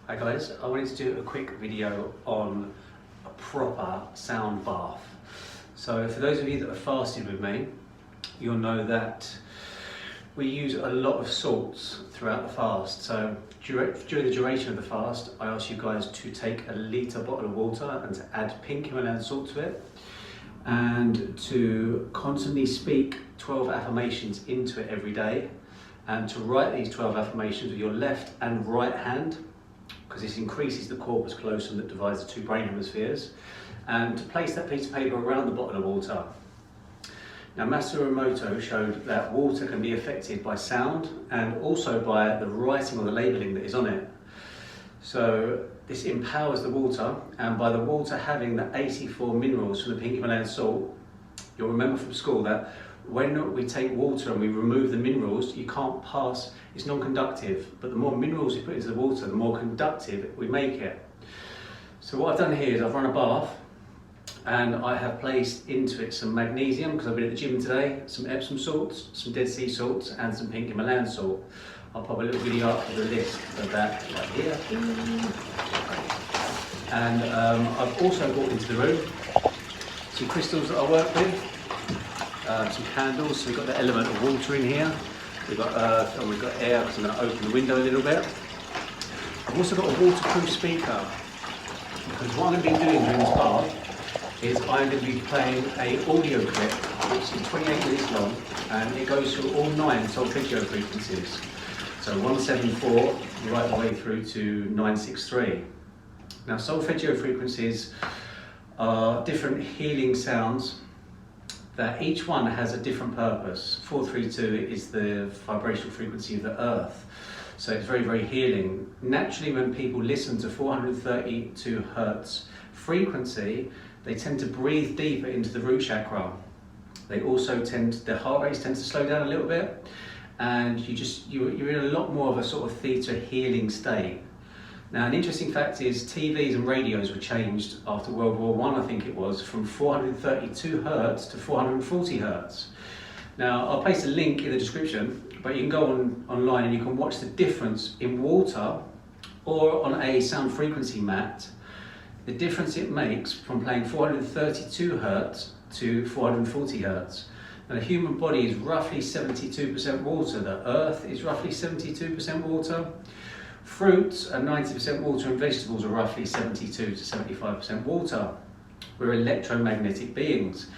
Hi guys, I wanted to do a quick video on a proper sound bath. So for those of you that have fasted with me, you'll know that we use a lot of salts throughout the fast. So during the duration of the fast, I ask you guys to take a litre bottle of water and to add pink Himalayan salt to it, and to constantly speak 12 affirmations into it every day, and to write these 12 affirmations with your left and right hand, because this increases the corpus callosum that divides the two brain hemispheres, and to place that piece of paper around the bottle of water. Now, Masaru Emoto showed that water can be affected by sound and also by the writing or the labelling that is on it. So this empowers the water, and by the water having the 84 minerals from the pink Himalayan salt, you'll remember from school that when we take water and we remove the minerals, you can't pass, it's non-conductive, but the more minerals you put into the water, the more conductive we make it. So what I've done here is I've run a bath, and I have placed into it some magnesium, because I've been at the gym today, some Epsom salts, some Dead Sea salts, and some pink Himalayan salt. I'll pop a little video up with a list of that right here. And I've also brought into the room some crystals that I work with. Some candles, so we've got the element of water in here, we've got earth, and we've got air, because I'm going to open the window a little bit. I've also got a waterproof speaker, because what I'm going to be doing during this bath is I'm going to be playing an audio clip which is 28 minutes long, and it goes through all 9 solfeggio frequencies, so 174 right the way through to 963. Now, solfeggio frequencies are different healing sounds that each one has a different purpose. 432 is the vibrational frequency of the earth, so it's very, very healing. Naturally, when people listen to 432 hertz frequency, they tend to breathe deeper into the root chakra. They also their heart rates tend to slow down a little bit, and you're in a lot more of a sort of theta healing state. Now, an interesting fact is TVs and radios were changed after World War I think it was, from 432 hertz to 440 hertz. Now, I'll place a link in the description, but you can go online and you can watch the difference in water or on a sound frequency mat, the difference it makes from playing 432 hertz to 440 hertz. Now, the human body is roughly 72% water, the earth is roughly 72% water. Fruits are 90% water, and vegetables are roughly 72 to 75% water. We're electromagnetic beings,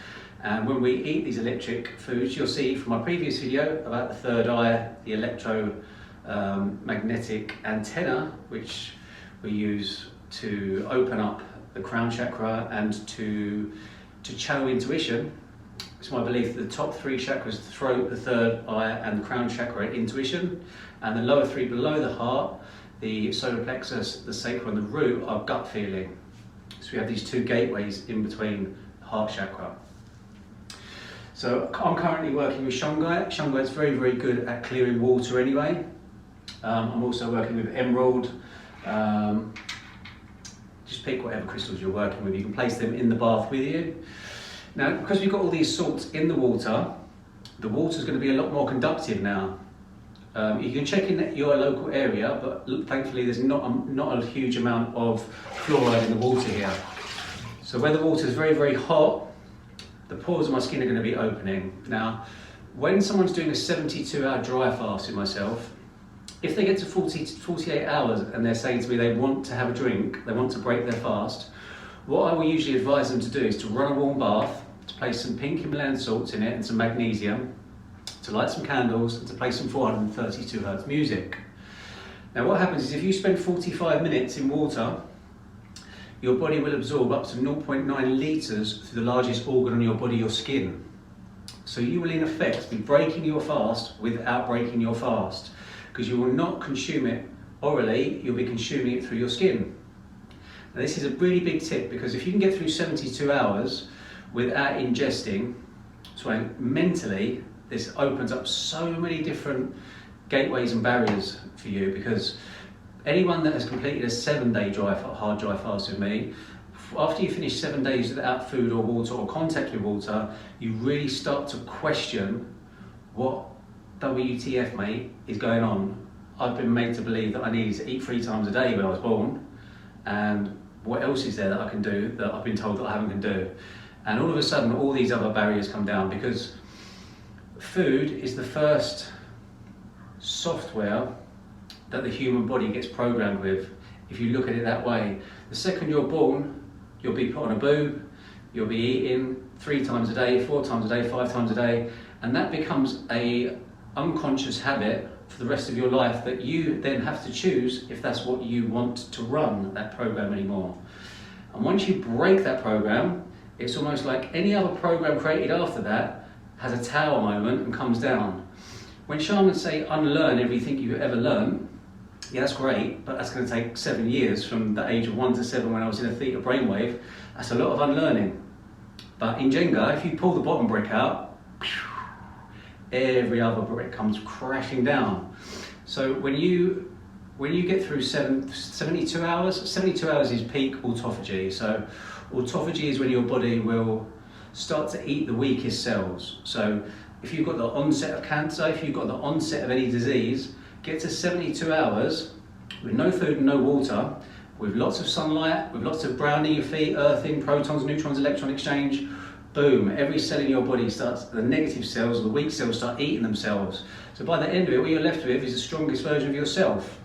and when we eat these electric foods, you'll see from my previous video about the third eye, the electromagnetic antenna, which we use to open up the crown chakra and to channel intuition. It's my belief that the top 3 chakras, the throat, the third eye, and the crown chakra, are intuition, and the lower 3 below the heart, the solar plexus, the sacral, and the root, are gut feeling. So we have these 2 gateways in between the heart chakra. So I'm currently working with Shungite. Shungite's very, very good at clearing water anyway. I'm also working with emerald. Just pick whatever crystals you're working with. You can place them in the bath with you. Now, because we've got all these salts in the water's going to be a lot more conductive now. You can check in your local area, but thankfully there's not a huge amount of fluoride in the water here. So where the water is very, very hot, the pores of my skin are going to be opening. Now, when someone's doing a 72-hour dry fast with myself, if they get to 40 to 48 hours and they're saying to me they want to have a drink, they want to break their fast, what I will usually advise them to do is to run a warm bath, to place some pink Himalayan salts in it and some magnesium, to light some candles, and to play some 432 hertz music. Now, what happens is if you spend 45 minutes in water, your body will absorb up to 0.9 litres through the largest organ on your body, your skin. So you will in effect be breaking your fast without breaking your fast, because you will not consume it orally, you'll be consuming it through your skin. Now, this is a really big tip, because if you can get through 72 hours without ingesting, so mentally, this opens up so many different gateways and barriers for you, because anyone that has completed a 7-day hard dry fast with me, after you finish 7 days without food or water or contact with water, you really start to question what WTF, mate, is going on. I've been made to believe that I needed to eat 3 times a day when I was born, and what else is there that I can do that I've been told that I haven't can do? And all of a sudden, all these other barriers come down, because food is the first software that the human body gets programmed with, if you look at it that way. The second you're born, you'll be put on a boob, you'll be eating 3 times a day, 4 times a day, 5 times a day, and that becomes a unconscious habit for the rest of your life that you then have to choose if that's what you want to run that program anymore. And once you break that program, it's almost like any other program created after that has a tower moment and comes down. When shamans say unlearn everything you've ever learned, yeah, that's great, but that's going to take 7 years from the age of 1 to 7 when I was in a theta brainwave. That's a lot of unlearning. But in Jenga, if you pull the bottom brick out, every other brick comes crashing down. So when you get through 72 hours, 72 hours is peak autophagy. So autophagy is when your body will start to eat the weakest cells. So if you've got the onset of cancer, if you've got the onset of any disease, get to 72 hours with no food and no water, with lots of sunlight, with lots of browning your feet, earthing, protons, neutrons, electron exchange, boom, every cell in your body starts, the negative cells or the weak cells start eating themselves. So by the end of it, what you're left with is the strongest version of yourself.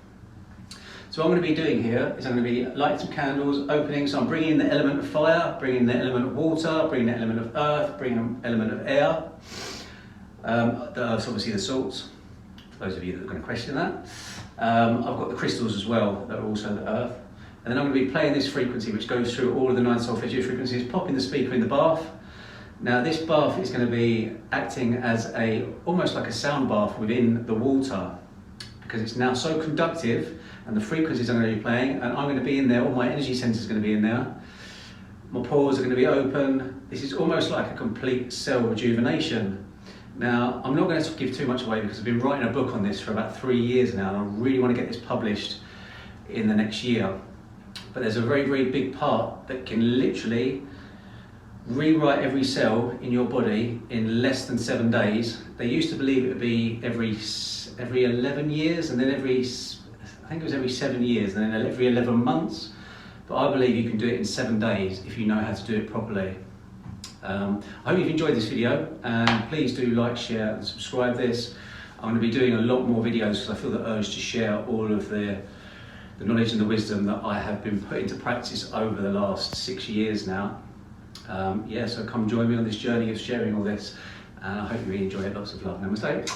So what I'm going to be doing here is I'm going to be lighting some candles, opening, so I'm bringing in the element of fire, bringing the element of water, bringing the element of earth, bringing an element of air. The earth's obviously the salts, for those of you that are going to question that. I've got the crystals as well, that are also the earth. And then I'm going to be playing this frequency which goes through all of the 9 solfeggio frequencies, popping the speaker in the bath. Now this bath is going to be acting as almost like a sound bath within the water, because it's now so conductive and the frequencies I'm going to be playing, and I'm going to be in there, all my energy centers are going to be in there. My pores are going to be open. This is almost like a complete cell rejuvenation. Now, I'm not going to give too much away because I've been writing a book on this for about 3 years now, and I really want to get this published in the next year. But there's a very, very big part that can literally rewrite every cell in your body in less than 7 days. They used to believe it would be every 11 years, and then I think it was every 7 years, and then every 11 months. But I believe you can do it in 7 days if you know how to do it properly. I hope you've enjoyed this video, and please do like, share and subscribe this. I'm going to be doing a lot more videos because I feel the urge to share all of the knowledge and the wisdom that I have been put into practice over the last 6 years now. So come join me on this journey of sharing all this, and I hope you really enjoy it. Lots of love. Namaste.